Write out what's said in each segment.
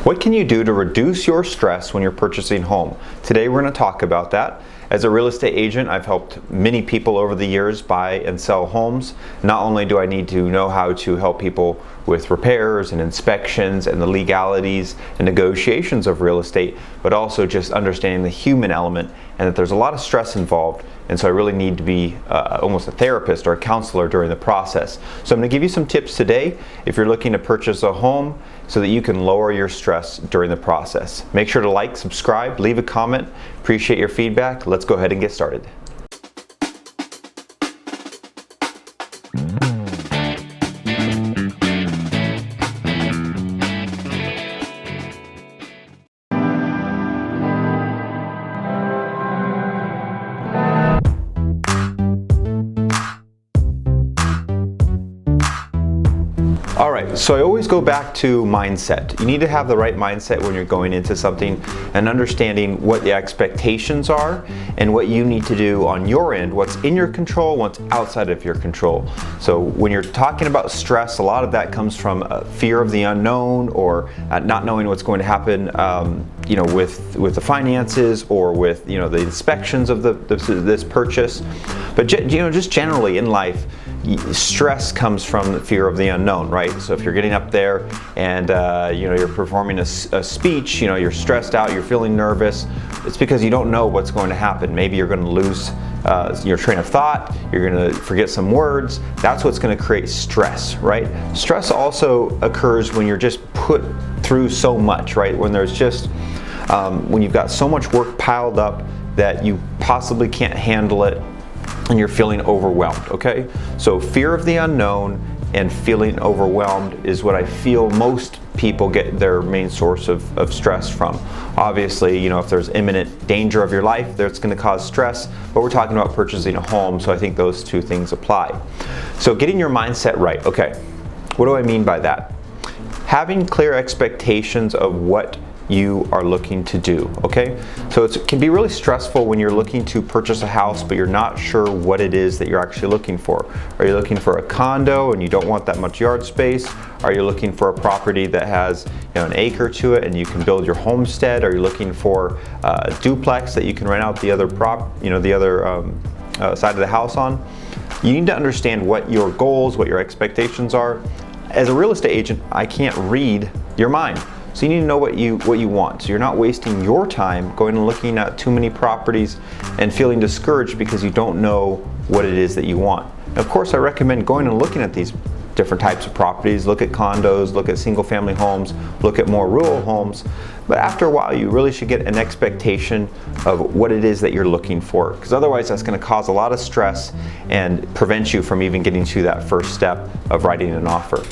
What can you do to reduce your stress when you're purchasing a home? Today we're going to talk about that. As a real estate agent, I've helped many people over the years buy and sell homes. Not only do I need to know how to help people with repairs and inspections and the legalities and negotiations of real estate, but also just understanding the human element and that there's a lot of stress involved. And so I really need to be almost a therapist or a counselor during the process. So I'm going to give you some tips today if you're looking to purchase a home so that you can lower your stress during the process. Make sure to like, subscribe, leave a comment. Appreciate your feedback. Let's go ahead and get started. All right, so I always go back to mindset. You need to have the right mindset when you're going into something and understanding what the expectations are and what you need to do on your end, what's in your control, what's outside of your control. So when you're talking about stress, a lot of that comes from fear of the unknown or not knowing what's going to happen with the finances or with the inspections of this purchase. But just generally in life, stress comes from the fear of the unknown, right? So if you're getting up there and you're performing a speech, you're stressed out, you're feeling nervous, it's because you don't know what's going to happen. Maybe you're going to lose your train of thought, you're going to forget some words. That's what's going to create stress, right? Stress also occurs when you're just put through so much, right? When there's just when you've got so much work piled up that you possibly can't handle it and you're feeling overwhelmed, okay? So fear of the unknown and feeling overwhelmed is what I feel most people get their main source of stress from. Obviously, if there's imminent danger of your life, that's going to cause stress, but we're talking about purchasing a home, so I think those two things apply. So getting your mindset right, okay, what do I mean by that? Having clear expectations of what you are looking to do, okay? So it can be really stressful when you're looking to purchase a house but you're not sure what it is that you're actually looking for. Are you looking for a condo and you don't want that much yard space? Are you looking for a property that has an acre to it and you can build your homestead? Are you looking for a duplex that you can rent out the other side of the house on? You need to understand what your goals, what your expectations are. As a real estate agent, I can't read your mind. So you need to know what you want. So you're not wasting your time going and looking at too many properties and feeling discouraged because you don't know what it is that you want. And of course, I recommend going and looking at these different types of properties. Look at condos, look at single family homes, look at more rural homes. But after a while, you really should get an expectation of what it is that you're looking for, because otherwise that's going to cause a lot of stress and prevent you from even getting to that first step of writing an offer.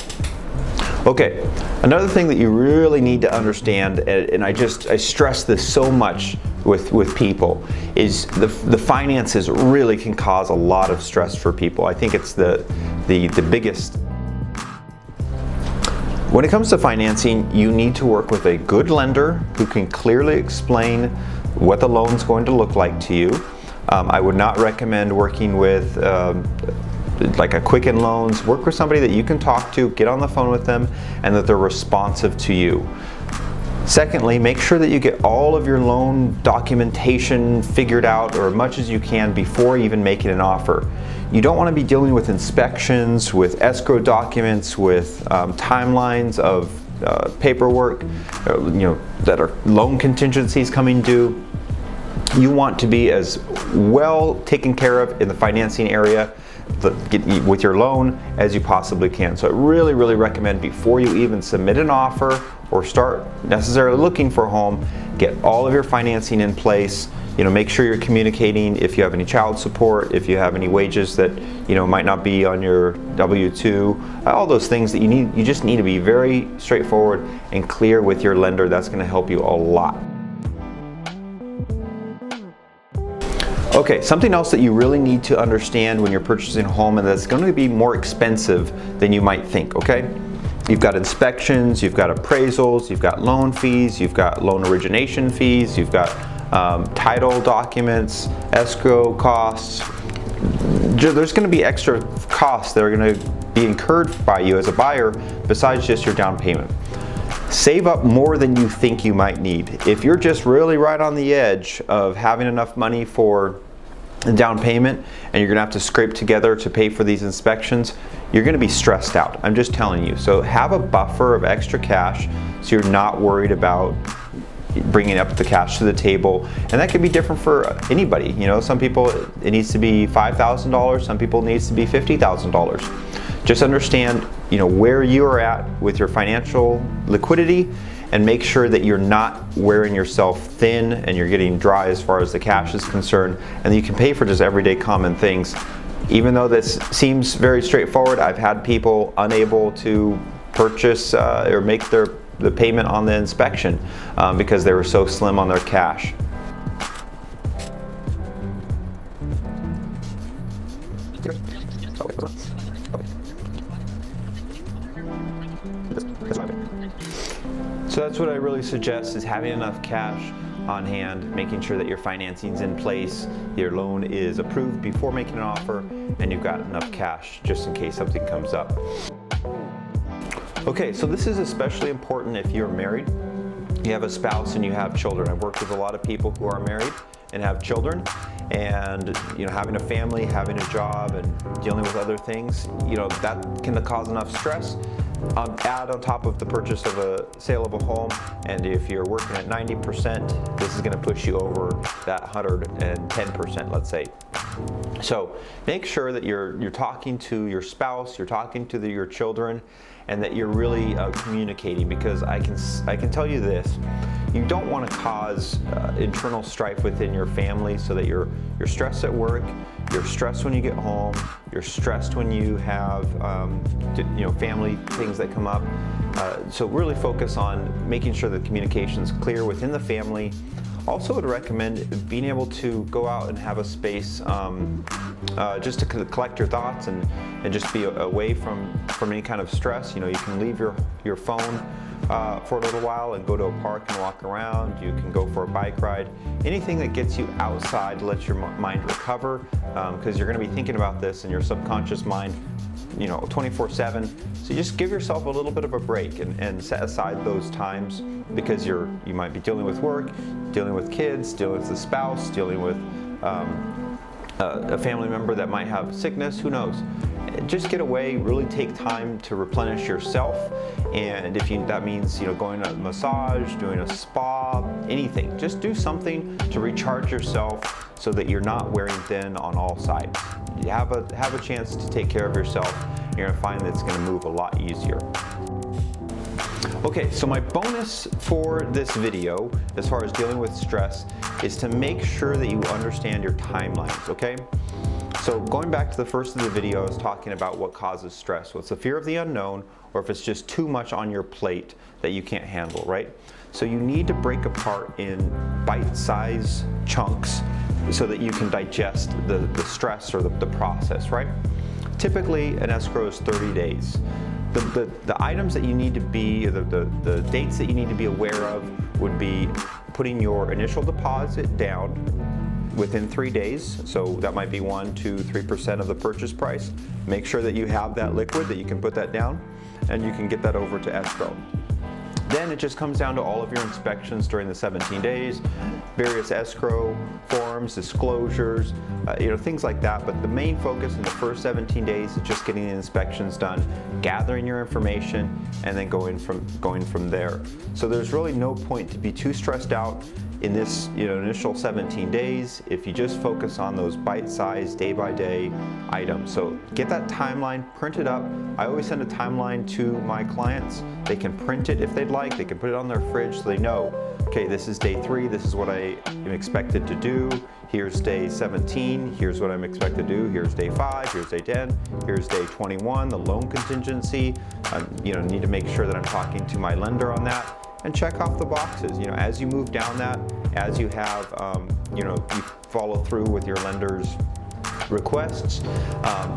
Okay, another thing that you really need to understand, and I stress this so much with people, is the finances really can cause a lot of stress for people. I think it's the biggest. When it comes to financing, you need to work with a good lender who can clearly explain what the loan's going to look like to you. I would not recommend working with like a Quicken Loans. Work with somebody that you can talk to, get on the phone with them, and that they're responsive to you. Secondly, make sure that you get all of your loan documentation figured out, or as much as you can, before even making an offer. You don't want to be dealing with inspections, with escrow documents, with timelines of paperwork, that are loan contingencies coming due. You want to be as well taken care of in the financing area with your loan as you possibly can. So I really recommend, before you even submit an offer or start necessarily looking for a home, get all of your financing in place. Make sure you're communicating if you have any child support, if you have any wages that might not be on your W-2, all those things that you just need to be very straightforward and clear with your lender. That's going to help you a lot. Okay, something else that you really need to understand when you're purchasing a home, and that's going to be more expensive than you might think, okay? You've got inspections, you've got appraisals, you've got loan fees, you've got loan origination fees, you've got title documents, escrow costs. There's going to be extra costs that are going to be incurred by you as a buyer besides just your down payment. Save up more than you think you might need. If you're just really right on the edge of having enough money for a down payment and you're gonna have to scrape together to pay for these inspections, you're gonna be stressed out. I'm just telling you. So have a buffer of extra cash so you're not worried about bringing up the cash to the table. And that can be different for anybody. You know, some people it needs to be $5,000, some people it needs to be $50,000. Just understand, you know, where you are at with your financial liquidity and make sure that you're not wearing yourself thin and you're getting dry as far as the cash is concerned, and you can pay for just everyday common things. Even though this seems very straightforward, I've had people unable to purchase or make the payment on the inspection because they were so slim on their cash. So that's what I really suggest, is having enough cash on hand, making sure that your financing's in place, your loan is approved before making an offer, and you've got enough cash just in case something comes up. Okay, so this is especially important if you're married, you have a spouse, and you have children. I've worked with a lot of people who are married and have children, and you know, having a family, having a job, and dealing with other things, you know, that can cause enough stress. Add on top of the purchase of a sale of a home, and if you're working at 90%, this is going to push you over that 110%, let's say. So make sure that you're talking to your spouse, you're talking to your children, and that you're really communicating, because I can tell you this: you don't want to cause internal strife within your family, so that you're stressed at work, you're stressed when you get home, you're stressed when you have you know, family things that come up. So really focus on making sure that communication's clear within the family. Also would recommend being able to go out and have a space just to collect your thoughts and just be away from any kind of stress. You know, you can leave your phone for a little while and go to a park and walk around. You can go for a bike ride. Anything that gets you outside to let your mind recover, because you're going to be thinking about this in your subconscious mind, you know, 24/7. So just give yourself a little bit of a break and set aside those times, because you might be dealing with work, dealing with kids, dealing with the spouse, dealing with a family member that might have sickness, who knows. Just get away, really take time to replenish yourself, and if that means, you know, going to a massage, doing a spa, anything, just do something to recharge yourself so that you're not wearing thin on all sides. You have a chance to take care of yourself. You're gonna find that it's gonna move a lot easier. Okay, so my bonus for this video, as far as dealing with stress, is to make sure that you understand your timelines, okay? So going back to the first of the video, I was talking about what causes stress. Well, it's the fear of the unknown, or if it's just too much on your plate that you can't handle, right? So you need to break apart in bite-sized chunks so that you can digest the stress or the process, right? Typically, an escrow is 30 days. The items that you need to be, the dates that you need to be aware of would be putting your initial deposit down within 3 days. So that might be 1%, 2%, 3% of the purchase price. Make sure that you have that liquid, that you can put that down, and you can get that over to escrow. Then it just comes down to all of your inspections during the 17 days, various escrow forms, disclosures, you know, things like that. But the main focus in the first 17 days is just getting the inspections done, gathering your information, and then going from there. So there's really no point to be too stressed out in this, you know, initial 17 days if you just focus on those bite-sized, day-by-day items. So get that timeline, print it up. I always send a timeline to my clients. They can print it if they'd like. They can put it on their fridge so they know, okay, this is day 3, this is what I am expected to do. Here's day 17, here's what I'm expected to do. Here's day 5, here's day 10, here's day 21, the loan contingency. You know, need to make sure that I'm talking to my lender on that, and check off the boxes. You know, as you move down that, as you have, you know, you follow through with your lender's requests,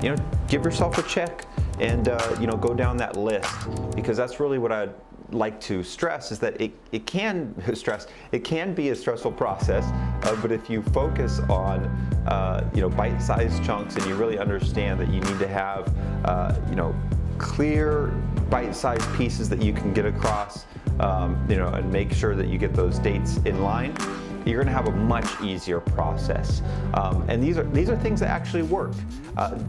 you know, give yourself a check and, you know, go down that list, because that's really what I'd like to stress, is that it can be a stressful process, but if you focus on, you know, bite-sized chunks, and you really understand that you need to have, you know, clear bite-sized pieces that you can get across, and make sure that you get those dates in line, you're going to have a much easier process. And these are things that actually work.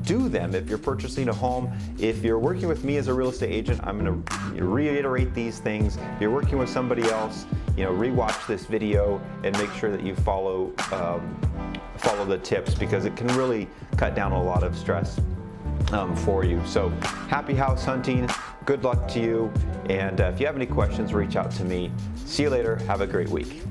Do them if you're purchasing a home. If you're working with me as a real estate agent, I'm going to reiterate these things. If you're working with somebody else, rewatch this video and make sure that you follow the tips, because it can really cut down a lot of stress for you. So happy house hunting. Good luck to you. And if you have any questions, reach out to me. See you later. Have a great week.